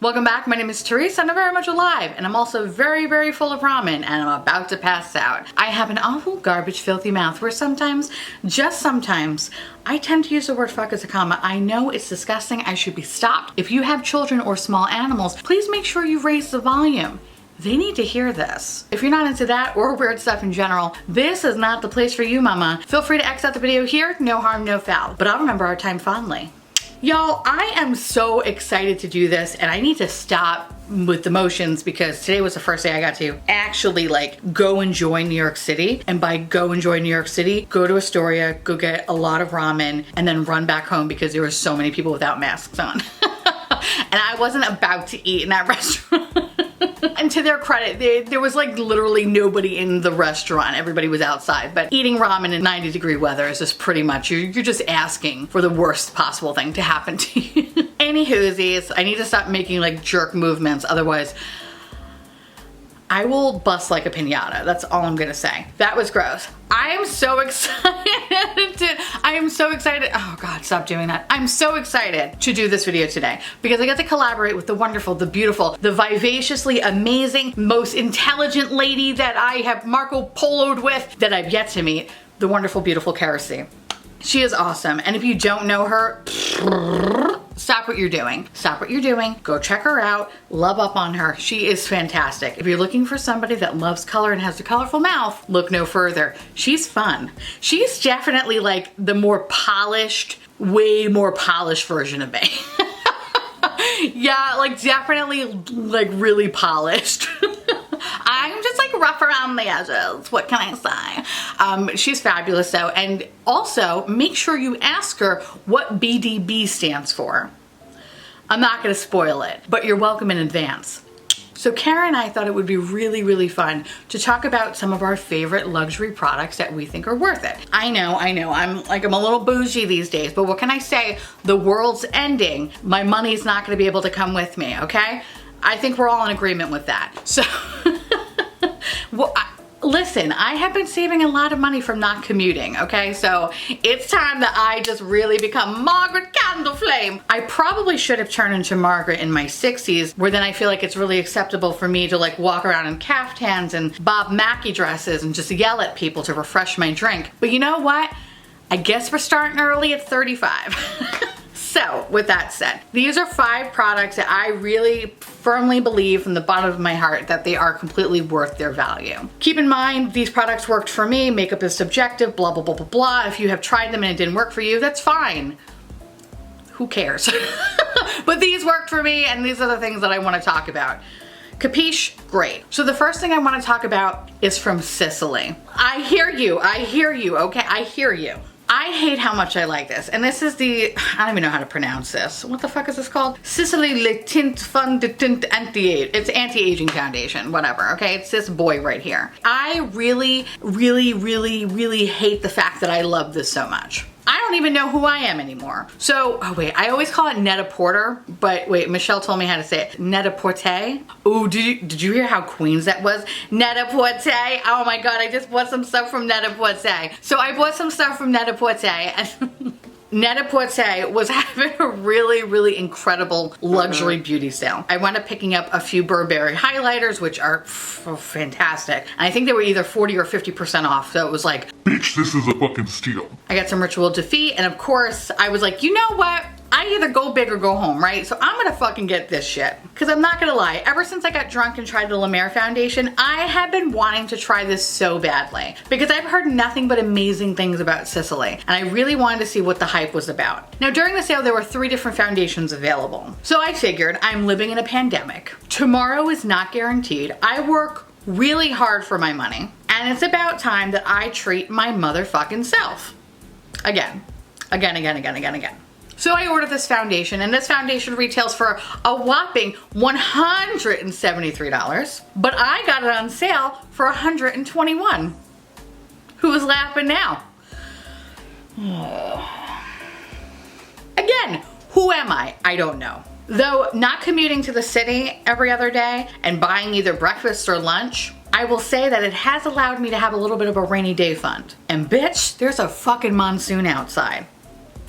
Welcome back. My name is Theresa and I'm very much alive, and I'm also very, very full of ramen, and I'm about to pass out. I have an awful garbage filthy mouth where sometimes, just sometimes, I tend to use the word fuck as a comma. I know it's disgusting. I should be stopped. If you have children or small animals, please make sure you raise the volume. They need to hear this. If you're not into that or weird stuff in general, this is not the place for you, mama. Feel free to X out the video here. No harm, no foul. But I'll remember our time fondly. Y'all, I am so excited to do this, and I need to stop with the motions because today was the first day I got to actually go enjoy New York City. And by go enjoy New York City, go to Astoria, go get a lot of ramen, and then run back home because there were so many people without masks on. And I wasn't about to eat in that restaurant. And to their credit, there was literally nobody in the restaurant. Everybody was outside. But eating ramen in 90-degree weather is just pretty much, you're just asking for the worst possible thing to happen to you. Anywhoosies, I need to stop making jerk movements. Otherwise, I will bust like a piñata. That's all I'm gonna say. That was gross. I am so excited. I am so excited. Oh God, stop doing that. I'm so excited to do this video today because I get to collaborate with the wonderful, the beautiful, the vivaciously amazing, most intelligent lady that I have Marco Polo'd with that I've yet to meet, the wonderful, beautiful Kerisy. She is awesome. And if you don't know her, stop what you're doing. Stop what you're doing. Go check her out. Love up on her. She is fantastic. If you're looking for somebody that loves color and has a colorful mouth, look no further. She's fun. She's definitely the more polished, way more polished version of me. Yeah, definitely really polished. I'm just rough around the edges. What can I say? She's fabulous though. And also make sure you ask her what BDB stands for. I'm not gonna spoil it, but you're welcome in advance. So Kara and I thought it would be really, really fun to talk about some of our favorite luxury products that we think are worth it. I know, I'm a little bougie these days, but what can I say? The world's ending. My money's not gonna be able to come with me, okay? I think we're all in agreement with that. So, well, listen, I have been saving a lot of money from not commuting, okay? So it's time that I just really become Margaret Candleflame. I probably should have turned into Margaret in my 60s, where then I feel like it's really acceptable for me to walk around in caftans and Bob Mackie dresses and just yell at people to refresh my drink. But you know what? I guess we're starting early at 35. So, with that said, these are 5 products that I really firmly believe from the bottom of my heart that they are completely worth their value. Keep in mind, these products worked for me, makeup is subjective, blah, blah, blah, blah, blah. If you have tried them and it didn't work for you, that's fine. Who cares? But these worked for me, and these are the things that I want to talk about. Capiche? Great. So the first thing I want to talk about is from Sisley. I hear you, okay? I hear you. I hate how much I like this. And this is the, I don't even know how to pronounce this. What the fuck is this called? Sisley-Tint Fund Tint Anti-Age. It's anti-aging foundation, whatever, okay? It's this boy right here. I really, really, really, really hate the fact that I love this so much. I don't even know who I am anymore. So, oh wait, I always call it Net-a-Porter, but wait, Michelle told me how to say it. Net-a-Porter? Ooh, did you hear how Queens that was? Net-a-Porter? Oh my God, I just bought some stuff from Net-a-Porter. So I bought some stuff from Net-a-Porter and Net-a-Porter was having a really, really incredible luxury beauty sale. I wound up picking up a few Burberry highlighters, which are fantastic. And I think they were either 40 or 50% off. So it was bitch, this is a fucking steal. I got some Ritual Defeat, and of course, I was like, you know what? I either go big or go home, right? So I'm gonna fucking get this shit. Cause I'm not gonna lie, ever since I got drunk and tried the La Mer foundation, I have been wanting to try this so badly. Because I've heard nothing but amazing things about Sisley, and I really wanted to see what the hype was about. Now during the sale, there were 3 different foundations available. So I figured, I'm living in a pandemic. Tomorrow is not guaranteed. I work really hard for my money, and it's about time that I treat my motherfucking self. Again. So I ordered this foundation, and this foundation retails for a whopping $173, but I got it on sale for $121. Who's laughing now? Again, who am I? I don't know. Though not commuting to the city every other day and buying either breakfast or lunch, I will say that it has allowed me to have a little bit of a rainy day fund. And bitch, there's a fucking monsoon outside.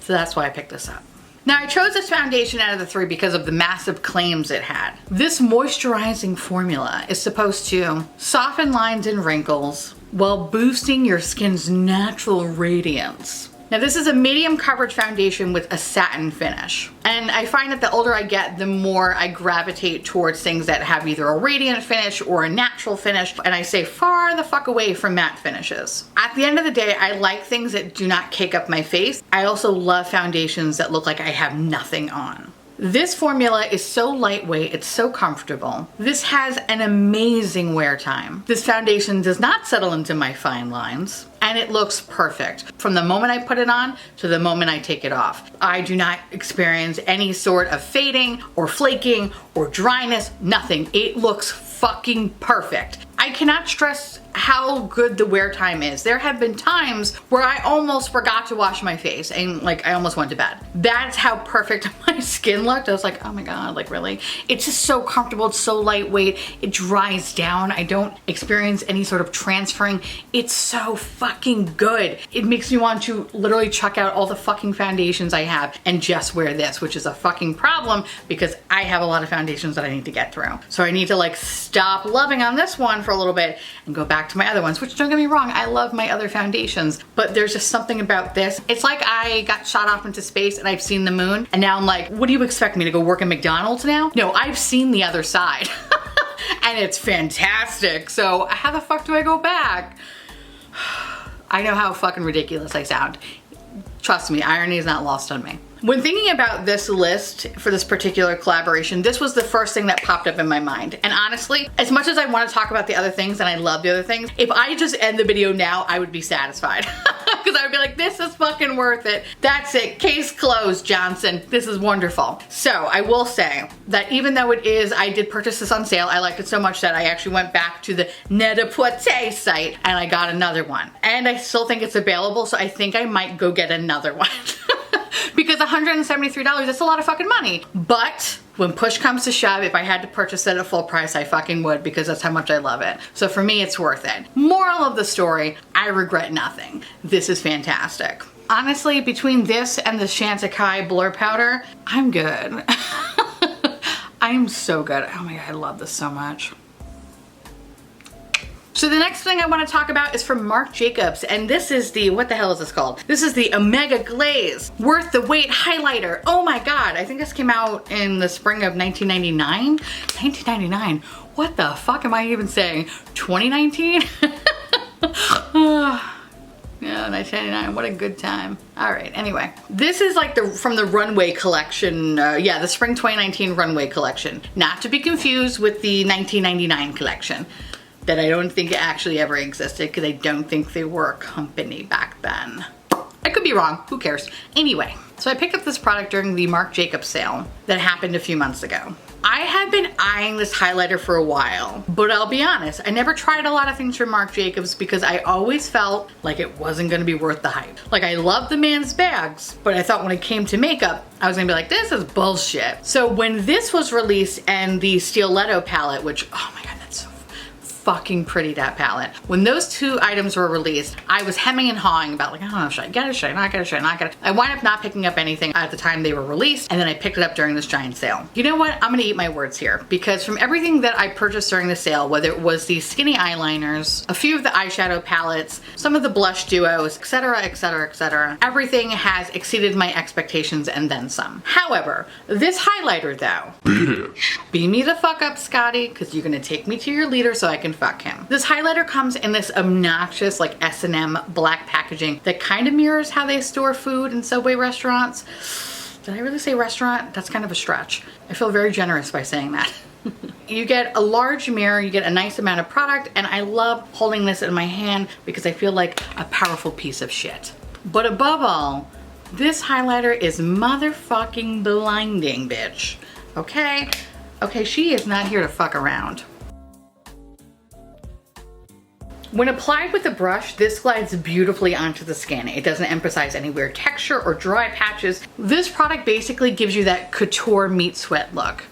So that's why I picked this up. Now I chose this foundation out of the three because of the massive claims it had. This moisturizing formula is supposed to soften lines and wrinkles while boosting your skin's natural radiance. Now this is a medium coverage foundation with a satin finish. And I find that the older I get, the more I gravitate towards things that have either a radiant finish or a natural finish. And I stay far the fuck away from matte finishes. At the end of the day, I like things that do not cake up my face. I also love foundations that look like I have nothing on. This formula is so lightweight, it's so comfortable. This has an amazing wear time. This foundation does not settle into my fine lines, and it looks perfect from the moment I put it on to the moment I take it off. I do not experience any sort of fading or flaking or dryness, nothing. It looks fucking perfect. I cannot stress how good the wear time is. There have been times where I almost forgot to wash my face and like I almost went to bed. That's how perfect my skin looked. I was like, oh my God, like really? It's just so comfortable, it's so lightweight, it dries down. I don't experience any sort of transferring. It's so fucking good. It makes me want to literally chuck out all the fucking foundations I have and just wear this, which is a fucking problem because I have a lot of foundations that I need to get through. So I need to like stop loving on this one for a little bit and go back to my other ones, which don't get me wrong, I love my other foundations, but there's just something about this. It's like I got shot off into space and I've seen the moon and now I'm like, what do you expect me to go work at McDonald's now? No, I've seen the other side and it's fantastic. So how the fuck do I go back? I know how fucking ridiculous I sound. Trust me, irony is not lost on me. When thinking about this list for this particular collaboration, this was the first thing that popped up in my mind. And honestly, as much as I want to talk about the other things and I love the other things, if I just end the video now, I would be satisfied. Because I would be like, this is fucking worth it. That's it. Case closed, Johnson. This is wonderful. So I will say that even though it is, I did purchase this on sale. I liked it so much that I actually went back to the Net-a-Porter site and I got another one. And I still think it's available, so I think I might go get another one. Because $173, that's a lot of fucking money. But when push comes to shove, if I had to purchase it at full price, I fucking would because that's how much I love it. So for me, it's worth it. Moral of the story, I regret nothing. This is fantastic. Honestly, between this and the Shantikai blur powder, I'm good. I'm so good. Oh my God, I love this so much. So the next thing I want to talk about is from Marc Jacobs, and this is the, what the hell is this called? This is the Omega Glaze Worth the Wait Highlighter. Oh my God, I think this came out in the spring of 1999. 1999, what the fuck am I even saying? 2019? Yeah, 1999, what a good time. All right, anyway. This is like from the Runway collection, yeah, the spring 2019 Runway collection. Not to be confused with the 1999 collection. That I don't think actually ever existed because I don't think they were a company back then. I could be wrong, who cares? Anyway, so I picked up this product during the Marc Jacobs sale that happened a few months ago. I had been eyeing this highlighter for a while, but I'll be honest, I never tried a lot of things from Marc Jacobs because I always felt like it wasn't gonna be worth the hype. Like I love the man's bags, but I thought when it came to makeup, I was gonna be like, this is bullshit. So when this was released and the Stiletto palette, which, oh my God, that's so fucking pretty, that palette. When those two items were released, I was hemming and hawing about like, I don't know, should I get it, should I not get it, should I not get it? I wound up not picking up anything at the time they were released, and then I picked it up during this giant sale. You know what? I'm gonna eat my words here, because from everything that I purchased during the sale, whether it was the skinny eyeliners, a few of the eyeshadow palettes, some of the blush duos, etc., etc., etc., everything has exceeded my expectations and then some. However, this highlighter though, bitch. Beam me the fuck up, Scotty, because you're gonna take me to your leader so I can fuck him. This highlighter comes in this obnoxious like S&M black packaging that kind of mirrors how they store food in Subway restaurants. Did I really say restaurant? That's kind of a stretch. I feel very generous by saying that. You get a large mirror, you get a nice amount of product, and I love holding this in my hand because I feel like a powerful piece of shit. But above all, this highlighter is motherfucking blinding, bitch. Okay? Okay, she is not here to fuck around. When applied with a brush, this glides beautifully onto the skin. It doesn't emphasize any weird texture or dry patches. This product basically gives you that couture meet sweat look.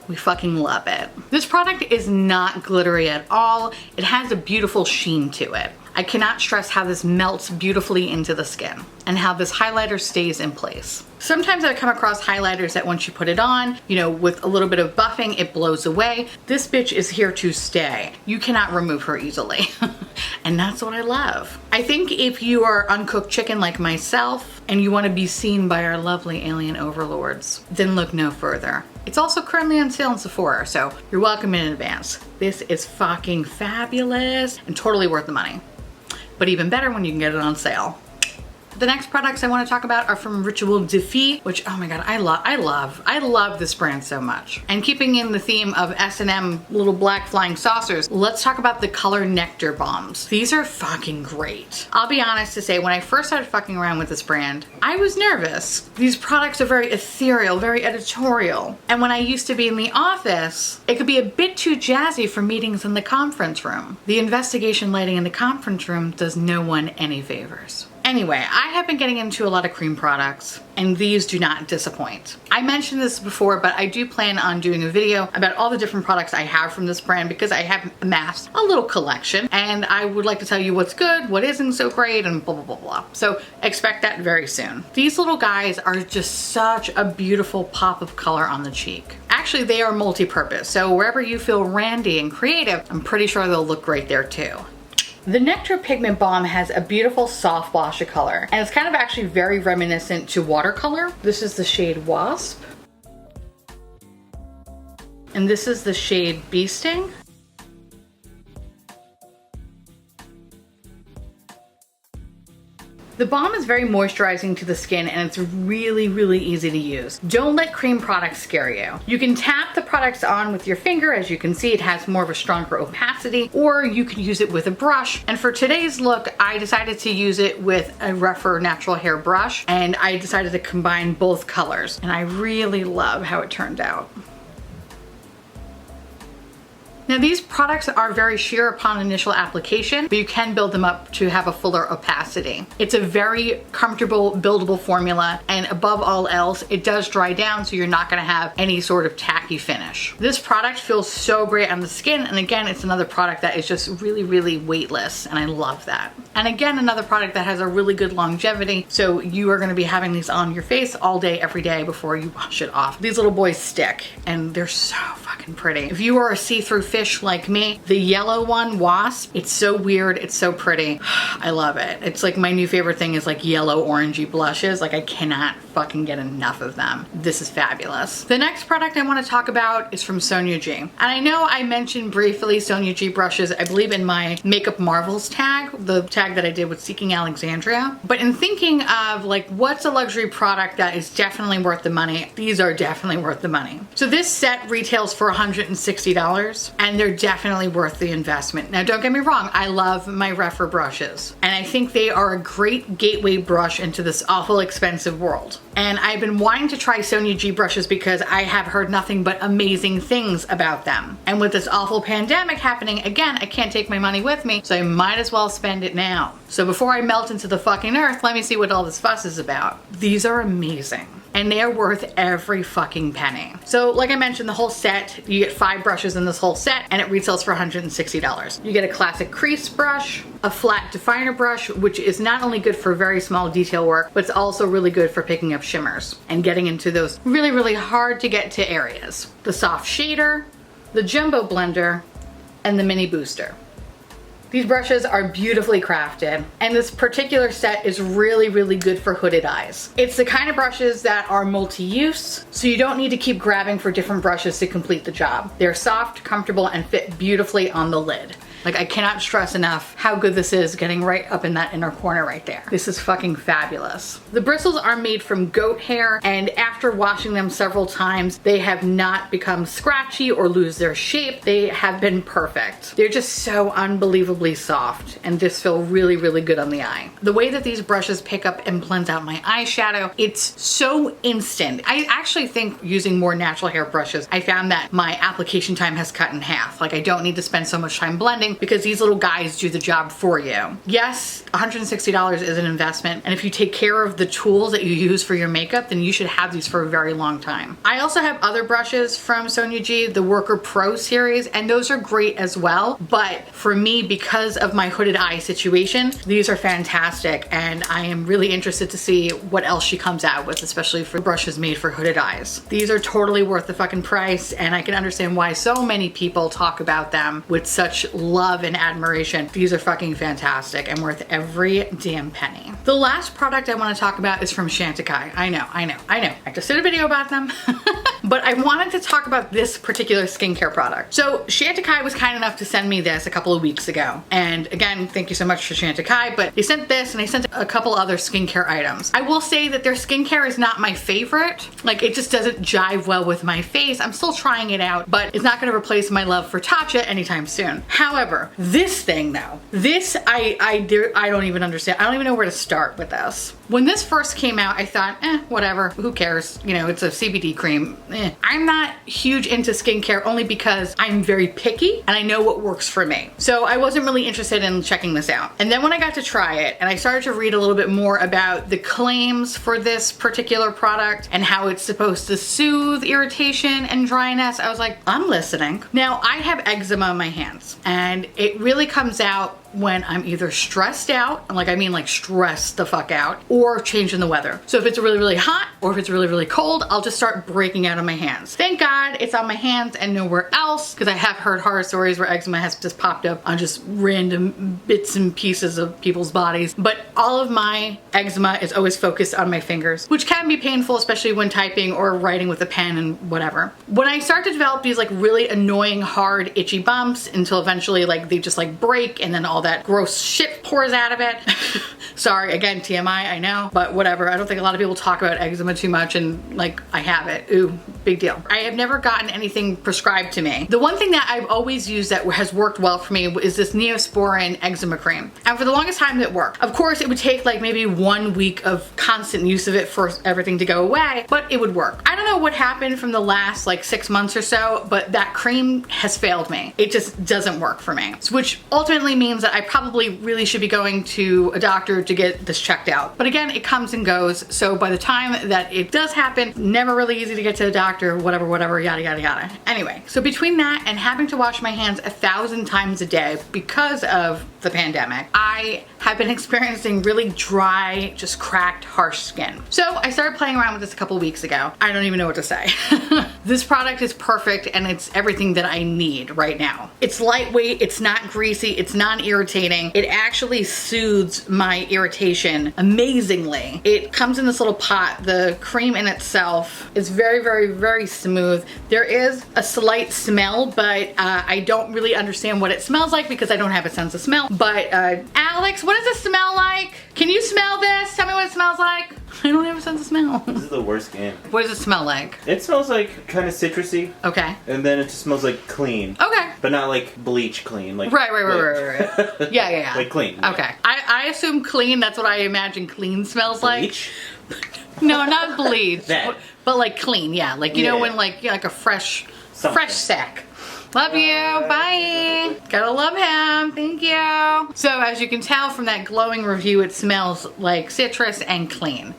We fucking love it. This product is not glittery at all. It has a beautiful sheen to it. I cannot stress how this melts beautifully into the skin and how this highlighter stays in place. Sometimes I come across highlighters that once you put it on, you know, with a little bit of buffing, it blows away. This bitch is here to stay. You cannot remove her easily. And that's what I love. I think if you are uncooked chicken like myself and you want to be seen by our lovely alien overlords, then look no further. It's also currently on sale in Sephora, so you're welcome in advance. This is fucking fabulous and totally worth the money. But even better when you can get it on sale. The next products I want to talk about are from Ritual Defeat, which, oh my god, I love this brand so much. And keeping in the theme of S&M little black flying saucers, let's talk about the Color Nectar Bombs. These are fucking great. I'll be honest to say, when I first started fucking around with this brand, I was nervous. These products are very ethereal, very editorial. And when I used to be in the office, it could be a bit too jazzy for meetings in the conference room. The investigation lighting in the conference room does no one any favors. Anyway, I have been getting into a lot of cream products, and these do not disappoint. I mentioned this before, but I do plan on doing a video about all the different products I have from this brand because I have amassed a little collection, and I would like to tell you what's good, what isn't so great, and blah, blah, blah, blah. So expect that very soon. These little guys are just such a beautiful pop of color on the cheek. Actually, they are multi-purpose, so wherever you feel randy and creative, I'm pretty sure they'll look great there too. The Nectar Pigment Balm has a beautiful soft wash of color, and it's kind of actually very reminiscent to watercolor. This is the shade Wasp. And this is the shade Bee Sting. The balm is very moisturizing to the skin and it's really, really easy to use. Don't let cream products scare you. You can tap the products on with your finger. As you can see, it has more of a stronger opacity, or you can use it with a brush. And for today's look, I decided to use it with a rougher natural hair brush, and I decided to combine both colors. And I really love how it turned out. Now these products are very sheer upon initial application, but you can build them up to have a fuller opacity. It's a very comfortable, buildable formula, and above all else, it does dry down so you're not gonna have any sort of tacky finish. This product feels so great on the skin, and again, it's another product that is just really, really weightless, and I love that. And again, another product that has a really good longevity, so you are gonna be having these on your face all day, every day before you wash it off. These little boys stick, and they're so fucking pretty. If you are a see-through fish like me, the yellow one, Wasp, it's so weird, it's so pretty. I love it. It's like my new favorite thing is like yellow orangey blushes. Like I cannot fucking get enough of them. This is fabulous. The next product I want to talk about is from Sonia G. And I know I mentioned briefly Sonia G brushes, I believe in my Makeup Marvels tag, the tag that I did with Seeking Alexandria. But in thinking of like what's a luxury product that is definitely worth the money, these are definitely worth the money. So this set retails for $160, and they're definitely worth the investment. Now don't get me wrong, I love my Refer brushes, and I think they are a great gateway brush into this awful expensive world. And I've been wanting to try Sonia G brushes because I have heard nothing but amazing things about them. And with this awful pandemic happening, again, I can't take my money with me, so I might as well spend it now. So before I melt into the fucking earth, let me see what all this fuss is about. These are amazing, and they are worth every fucking penny. So like I mentioned, the whole set, you get 5 brushes in this whole set, and it retails for $160. You get a classic crease brush, a flat definer brush, which is not only good for very small detail work, but it's also really good for picking up shimmers and getting into those really, really hard to get to areas. The soft shader, the jumbo blender, and the mini booster. These brushes are beautifully crafted, and this particular set is really, really good for hooded eyes. It's the kind of brushes that are multi-use, so you don't need to keep grabbing for different brushes to complete the job. They're soft, comfortable, and fit beautifully on the lid. Like, I cannot stress enough how good this is, getting right up in that inner corner right there. This is fucking fabulous. The bristles are made from goat hair, and after washing them several times, they have not become scratchy or lose their shape. They have been perfect. They're just so unbelievably soft and just feel really, really good on the eye. The way that these brushes pick up and blend out my eyeshadow, it's so instant. I actually think using more natural hair brushes, I found that my application time has cut in half. Like, I don't need to spend so much time blending. because these little guys do the job for you. Yes, $160 is an investment, and if you take care of the tools that you use for your makeup, then you should have these for a very long time. I also have other brushes from Sonia G, the Worker Pro series, and those are great as well. But for me, because of my hooded eye situation, these are fantastic, and I am really interested to see what else she comes out with, especially for brushes made for hooded eyes. These are totally worth the fucking price, and I can understand why so many people talk about them with such love and admiration. These are fucking fantastic and worth every damn penny. The last product I want to talk about is from Shantikai. I know. I just did a video about them. But I wanted to talk about this particular skincare product. So Shantikai was kind enough to send me this a couple of weeks ago. And again, thank you so much for Shantikai, but they sent this and they sent a couple other skincare items. I will say that their skincare is not my favorite. Like, it just doesn't jive well with my face. I'm still trying it out, but it's not gonna replace my love for Tatcha anytime soon. However, this thing though, this I don't even understand. I don't even know where to start with this. When this first came out, I thought, whatever, who cares? You know, it's a CBD cream. I'm not huge into skincare only because I'm very picky and I know what works for me. So I wasn't really interested in checking this out. And then when I got to try it and I started to read a little bit more about the claims for this particular product and how it's supposed to soothe irritation and dryness, I was like, I'm listening. Now, I have eczema on my hands, and it really comes out when I'm either stressed out, like I mean like stressed the fuck out, or changing the weather. So if it's really, really hot or if it's really, really cold, I'll just start breaking out on my hands. Thank God it's on my hands and nowhere else, because I have heard horror stories where eczema has just popped up on just random bits and pieces of people's bodies. But all of my eczema is always focused on my fingers, which can be painful, especially when typing or writing with a pen and whatever. When I start to develop these like really annoying, hard, itchy bumps until eventually like they just like break and then all that gross shit pours out of it. Sorry, again, TMI, I know, but whatever. I don't think a lot of people talk about eczema too much, and like, I have it. Ooh, big deal. I have never gotten anything prescribed to me. The one thing that I've always used that has worked well for me is this Neosporin eczema cream. And for the longest time it worked. Of course, it would take like maybe 1 week of constant use of it for everything to go away, but it would work. I don't know what happened from the last like 6 months or so, but that cream has failed me. It just doesn't work for me. Which ultimately means that I probably really should be going to a doctor to get this checked out. But again, it comes and goes. So by the time that it does happen, never really easy to get to the doctor, whatever, yada, yada, yada. Anyway, so between that and having to wash my hands 1,000 times a day because of the pandemic, I have been experiencing really dry, just cracked, harsh skin. So I started playing around with this a couple weeks ago. I don't even know what to say. This product is perfect and it's everything that I need right now. It's lightweight, it's not greasy, it's non-irritating. It actually soothes my irritation amazingly. It comes in this little pot. The cream in itself is very, very, very smooth. There is a slight smell, but I don't really understand what it smells like because I don't have a sense of smell. But Alex, what does it smell like? Can you smell this? Tell me what it smells like. I don't have a sense of smell. This is the worst game. What does it smell like? It smells like kind of citrusy. Okay. And then it just smells like clean. Okay. But not like bleach clean. Like right. Yeah. Like clean. Okay. I assume clean. That's what I imagine clean smells like. Bleach? No, not bleach. That. But like clean. Yeah. Like you know when like a fresh sack. Love you, bye. Gotta love him, thank you. So as you can tell from that glowing review, it smells like citrus and clean.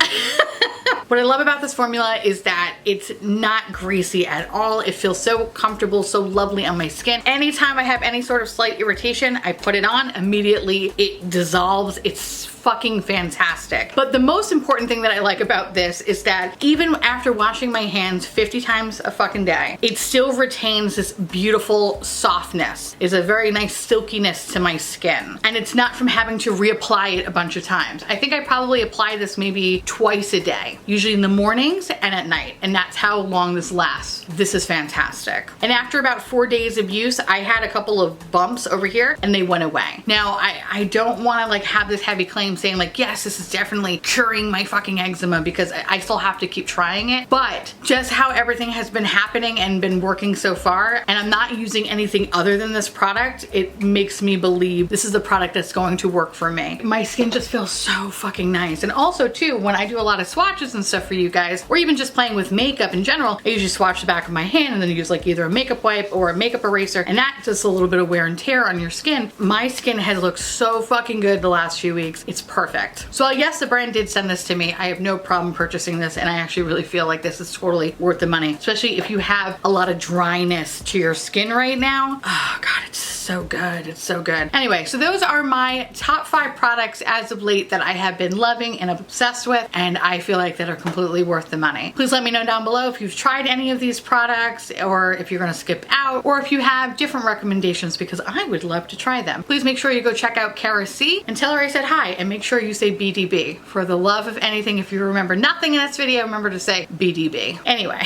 What I love about this formula is that it's not greasy at all. It feels so comfortable, so lovely on my skin. Anytime I have any sort of slight irritation, I put it on, immediately it dissolves. It's fucking fantastic. But the most important thing that I like about this is that even after washing my hands 50 times a fucking day, it still retains this beautiful softness. It's a very nice silkiness to my skin. And it's not from having to reapply it a bunch of times. I think I probably apply this maybe twice a day, usually in the mornings and at night. And that's how long this lasts. This is fantastic. And after about 4 days of use, I had a couple of bumps over here and they went away. Now, I don't want to like have this heavy claim saying like, yes, this is definitely curing my fucking eczema, because I still have to keep trying it. But just how everything has been happening and been working so far, and I'm not using anything other than this product, it makes me believe this is the product that's going to work for me. My skin just feels so fucking nice. And also too, when I do a lot of swatches and stuff for you guys, or even just playing with makeup in general, I usually swatch the back of my hand and then use like either a makeup wipe or a makeup eraser, and that does a little bit of wear and tear on your skin. My skin has looked so fucking good the last few weeks. It's perfect. So yes, the brand did send this to me. I have no problem purchasing this, and I actually really feel like this is totally worth the money, especially if you have a lot of dryness to your skin right now. Oh God, it's so good. It's so good. Anyway, so those are my top 5 products as of late that I have been loving and obsessed with, and I feel like that are completely worth the money. Please let me know down below if you've tried any of these products, or if you're gonna skip out, or if you have different recommendations, because I would love to try them. Please make sure you go check out Theresa and tell her I said hi, and make sure you say BDB. For the love of anything, if you remember nothing in this video, remember to say BDB. Anyway.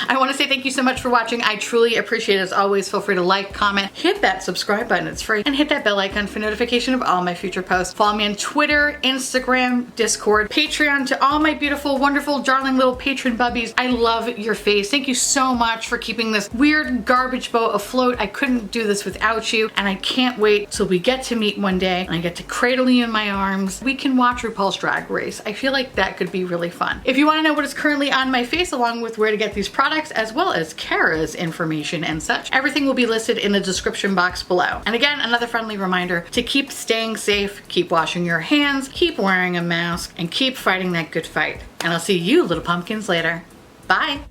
I want to say thank you so much for watching. I truly appreciate it. As always, feel free to like, comment, hit that subscribe button, it's free, and hit that bell icon for notification of all my future posts. Follow me on Twitter, Instagram, Discord, Patreon. To all my beautiful, wonderful, darling little patron bubbies, I love your face. Thank you so much for keeping this weird garbage boat afloat. I couldn't do this without you, and I can't wait till we get to meet one day and I get to cradle you in my arms. We can watch RuPaul's Drag Race. I feel like that could be really fun. If you want to know what is currently on my face, along with where to get these products, as well as Kara's information and such, everything will be listed in the description box below. And again, another friendly reminder to keep staying safe, keep washing your hands, keep wearing a mask, and keep fighting that good fight. And I'll see you little pumpkins later. Bye.